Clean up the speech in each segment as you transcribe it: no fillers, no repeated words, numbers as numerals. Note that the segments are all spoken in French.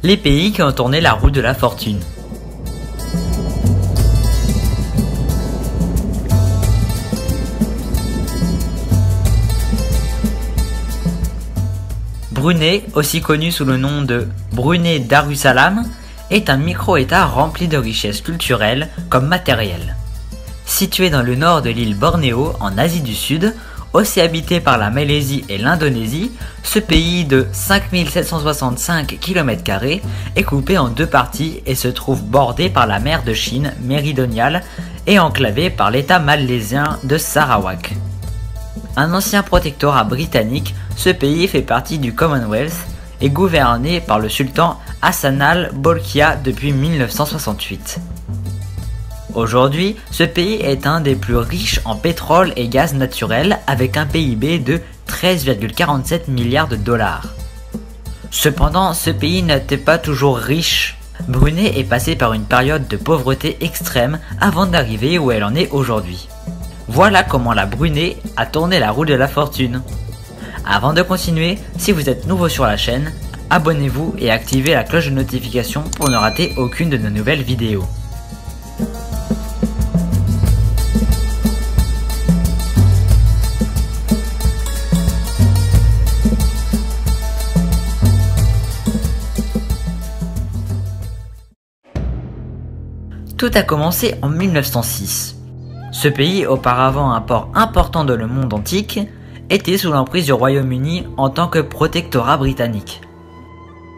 Les pays qui ont tourné la roue de la fortune. Brunei, aussi connu sous le nom de Brunei Darussalam, est un micro-État rempli de richesses culturelles comme matérielles. Situé dans le nord de l'île Bornéo, en Asie du Sud, aussi habité par la Malaisie et l'Indonésie, ce pays de 5765 km² est coupé en deux parties et se trouve bordé par la mer de Chine méridionale et enclavé par l'État malaisien de Sarawak. Un ancien protectorat britannique, ce pays fait partie du Commonwealth et gouverné par le sultan Hassanal Bolkiah depuis 1968. Aujourd'hui, ce pays est un des plus riches en pétrole et gaz naturel avec un PIB de 13,47 milliards de dollars. Cependant, ce pays n'était pas toujours riche. Brunei est passé par une période de pauvreté extrême avant d'arriver où elle en est aujourd'hui. Voilà comment la Brunei a tourné la roue de la fortune. Avant de continuer, si vous êtes nouveau sur la chaîne, abonnez-vous et activez la cloche de notification pour ne rater aucune de nos nouvelles vidéos. Tout a commencé en 1906. Ce pays, auparavant un port important dans le monde antique, était sous l'emprise du Royaume-Uni en tant que protectorat britannique.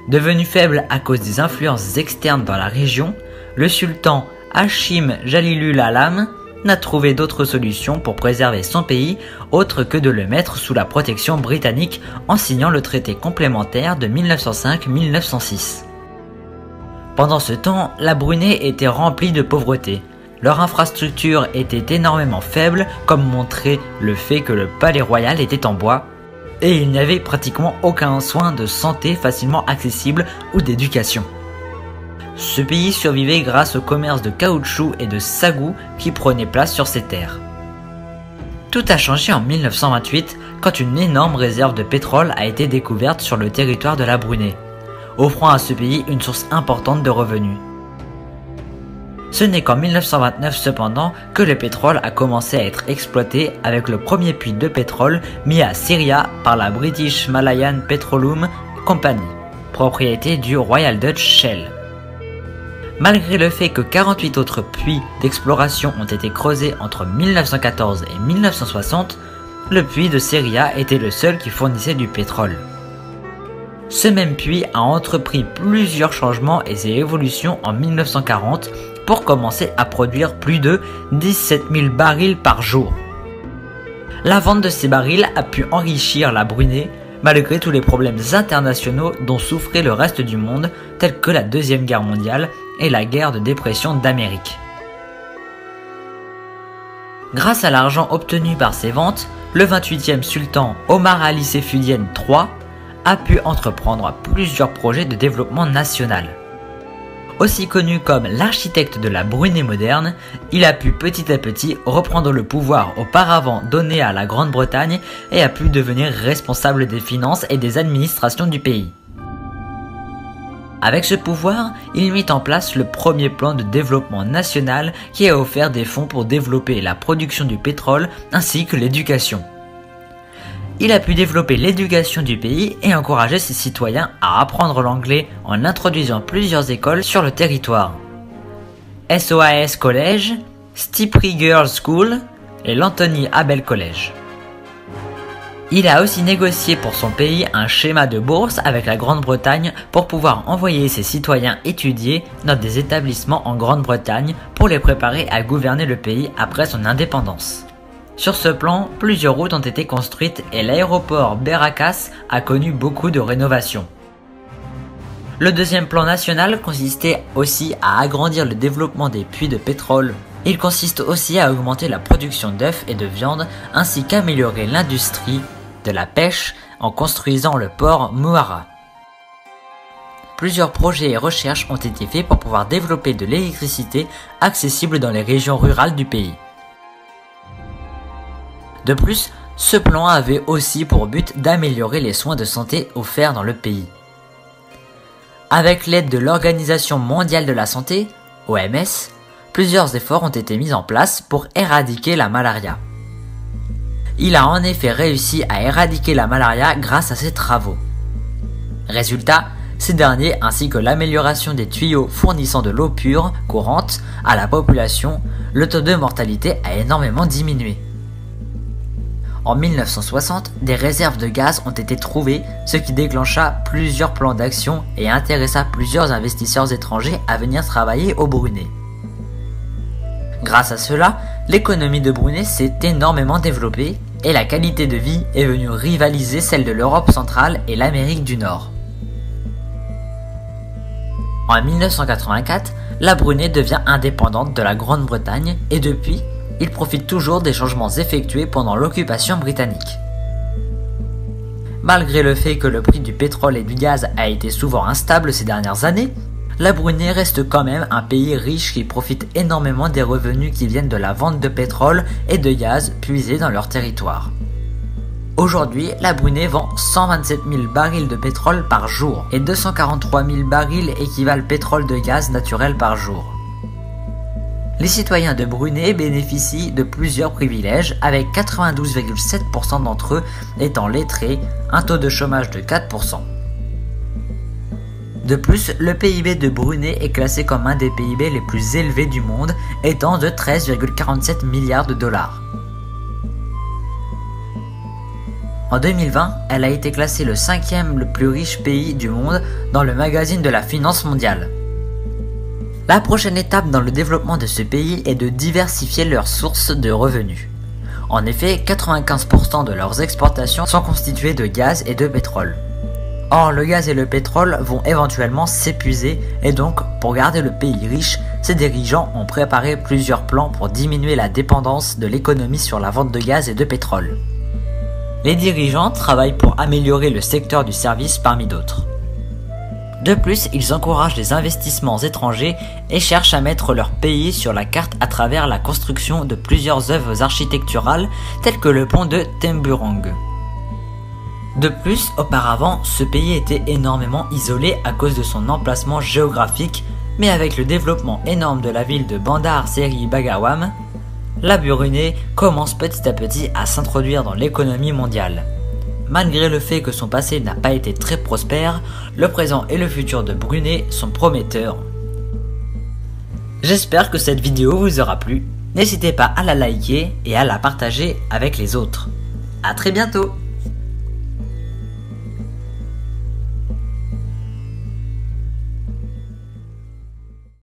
Devenu faible à cause des influences externes dans la région, le sultan Hashim Jalilul Alam n'a trouvé d'autre solution pour préserver son pays autre que de le mettre sous la protection britannique en signant le traité complémentaire de 1905-1906. Pendant ce temps, la Brunei était remplie de pauvreté. Leur infrastructure était énormément faible, comme montrait le fait que le palais royal était en bois, et il n'y avait pratiquement aucun soin de santé facilement accessible ou d'éducation. Ce pays survivait grâce au commerce de caoutchouc et de sagou qui prenait place sur ses terres. Tout a changé en 1928 quand une énorme réserve de pétrole a été découverte sur le territoire de la Brunei, offrant à ce pays une source importante de revenus. Ce n'est qu'en 1929 cependant que le pétrole a commencé à être exploité avec le premier puits de pétrole mis à Siria par la British Malayan Petroleum Company, propriété du Royal Dutch Shell. Malgré le fait que 48 autres puits d'exploration ont été creusés entre 1914 et 1960, le puits de Siria était le seul qui fournissait du pétrole. Ce même puits a entrepris plusieurs changements et évolutions en 1940 pour commencer à produire plus de 17 000 barils par jour. La vente de ces barils a pu enrichir la Brunei malgré tous les problèmes internationaux dont souffrait le reste du monde tels que la Deuxième Guerre mondiale et la guerre de dépression d'Amérique. Grâce à l'argent obtenu par ces ventes, le 28e sultan Omar Ali Seyfuddin III a pu entreprendre plusieurs projets de développement national. Aussi connu comme l'architecte de la Brunei moderne, il a pu petit à petit reprendre le pouvoir auparavant donné à la Grande-Bretagne et a pu devenir responsable des finances et des administrations du pays. Avec ce pouvoir, il mit en place le premier plan de développement national qui a offert des fonds pour développer la production du pétrole ainsi que l'éducation. Il a pu développer l'éducation du pays et encourager ses citoyens à apprendre l'anglais en introduisant plusieurs écoles sur le territoire. SOAS College, Stiprey Girls School et l'Anthony Abel College. Il a aussi négocié pour son pays un schéma de bourse avec la Grande-Bretagne pour pouvoir envoyer ses citoyens étudier dans des établissements en Grande-Bretagne pour les préparer à gouverner le pays après son indépendance. Sur ce plan, plusieurs routes ont été construites et l'aéroport Beracas a connu beaucoup de rénovations. Le deuxième plan national consistait aussi à agrandir le développement des puits de pétrole. Il consiste aussi à augmenter la production d'œufs et de viande ainsi qu'améliorer l'industrie de la pêche en construisant le port Muara. Plusieurs projets et recherches ont été faits pour pouvoir développer de l'électricité accessible dans les régions rurales du pays. De plus, ce plan avait aussi pour but d'améliorer les soins de santé offerts dans le pays. Avec l'aide de l'Organisation mondiale de la santé, OMS, plusieurs efforts ont été mis en place pour éradiquer la malaria. Il a en effet réussi à éradiquer la malaria grâce à ses travaux. Résultat, ces derniers ainsi que l'amélioration des tuyaux fournissant de l'eau pure, courante, à la population, le taux de mortalité a énormément diminué. En 1960, des réserves de gaz ont été trouvées, ce qui déclencha plusieurs plans d'action et intéressa plusieurs investisseurs étrangers à venir travailler au Brunei. Grâce à cela, l'économie de Brunei s'est énormément développée et la qualité de vie est venue rivaliser celle de l'Europe centrale et l'Amérique du Nord. En 1984, la Brunei devient indépendante de la Grande-Bretagne et depuis, il profite toujours des changements effectués pendant l'occupation britannique. Malgré le fait que le prix du pétrole et du gaz a été souvent instable ces dernières années, la Brunei reste quand même un pays riche qui profite énormément des revenus qui viennent de la vente de pétrole et de gaz puisés dans leur territoire. Aujourd'hui, la Brunei vend 127 000 barils de pétrole par jour et 243 000 barils équivalent pétrole de gaz naturel par jour. Les citoyens de Brunei bénéficient de plusieurs privilèges avec 92,7% d'entre eux étant lettrés, un taux de chômage de 4%. De plus, le PIB de Brunei est classé comme un des PIB les plus élevés du monde, étant de 13,47 milliards de dollars. En 2020, elle a été classée le 5e le plus riche pays du monde dans le magazine de la finance mondiale. La prochaine étape dans le développement de ce pays est de diversifier leurs sources de revenus. En effet, 95% de leurs exportations sont constituées de gaz et de pétrole. Or, le gaz et le pétrole vont éventuellement s'épuiser et donc, pour garder le pays riche, ses dirigeants ont préparé plusieurs plans pour diminuer la dépendance de l'économie sur la vente de gaz et de pétrole. Les dirigeants travaillent pour améliorer le secteur du service parmi d'autres. De plus, ils encouragent les investissements étrangers et cherchent à mettre leur pays sur la carte à travers la construction de plusieurs œuvres architecturales telles que le pont de Temburong. De plus, auparavant, ce pays était énormément isolé à cause de son emplacement géographique, mais avec le développement énorme de la ville de Bandar Seri Begawan, la Brunei commence petit à petit à s'introduire dans l'économie mondiale. Malgré le fait que son passé n'a pas été très prospère, le présent et le futur de Brunei sont prometteurs. J'espère que cette vidéo vous aura plu. N'hésitez pas à la liker et à la partager avec les autres. A très bientôt!